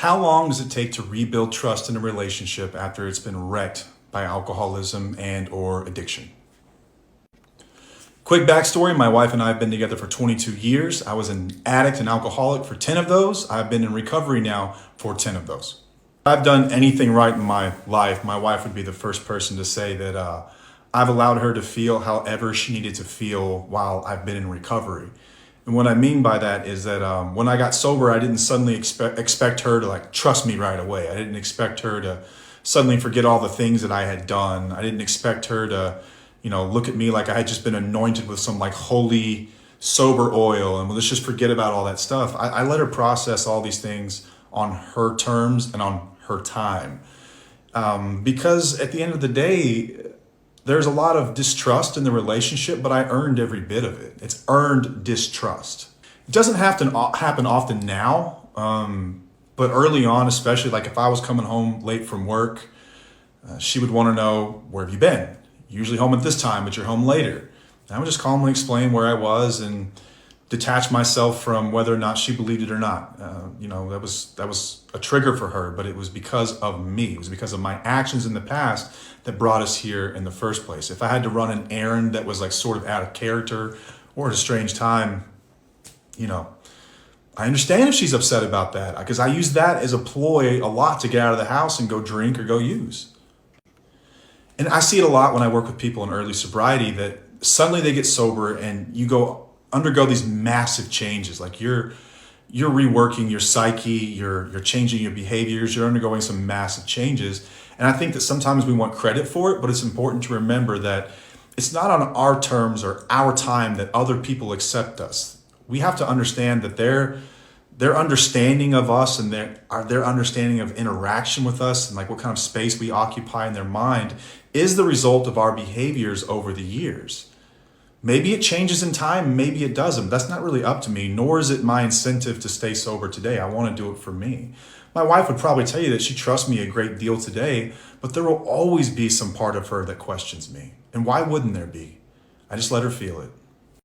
How long does it take to rebuild trust in a relationship after it's been wrecked by alcoholism and or addiction? Quick backstory, my wife and I have been together for 22 years. I was an addict and alcoholic for 10 of those. I've been in recovery now for 10 of those. If I've done anything right in my life, my wife would be the first person to say that I've allowed her to feel however she needed to feel while I've been in recovery. And what I mean by that is that when I got sober, I didn't suddenly expect her to trust me right away. I didn't expect her to suddenly forget all the things that I had done. I didn't expect her to look at me like I had just been anointed with some holy sober oil and let's just forget about all that stuff. I let her process all these things on her terms and on her time. Because at the end of the day, there's a lot of distrust in the relationship, but I earned every bit of it. It's earned distrust. It doesn't have to happen often now, but early on, especially if I was coming home late from work, she would want to know, where have you been? Usually home at this time, but you're home later. And I would just calmly explain where I was and detach myself from whether or not she believed it or not. That was a trigger for her, but it was because of me. It was because of my actions in the past that brought us here in the first place. If I had to run an errand that was sort of out of character or at a strange time, I understand if she's upset about that, because I use that as a ploy a lot to get out of the house and go drink or go use. And I see it a lot when I work with people in early sobriety, that suddenly they get sober and you undergo these massive changes. You're reworking your psyche, you're changing your behaviors, you're undergoing some massive changes. And I think that sometimes we want credit for it, but it's important to remember that it's not on our terms or our time that other people accept us. We have to understand that their understanding of us and their understanding of interaction with us and what kind of space we occupy in their mind is the result of our behaviors over the years. Maybe it changes in time, maybe it doesn't. That's not really up to me, nor is it my incentive to stay sober today. I want to do it for me. My wife would probably tell you that she trusts me a great deal today, but there will always be some part of her that questions me. And why wouldn't there be? I just let her feel it.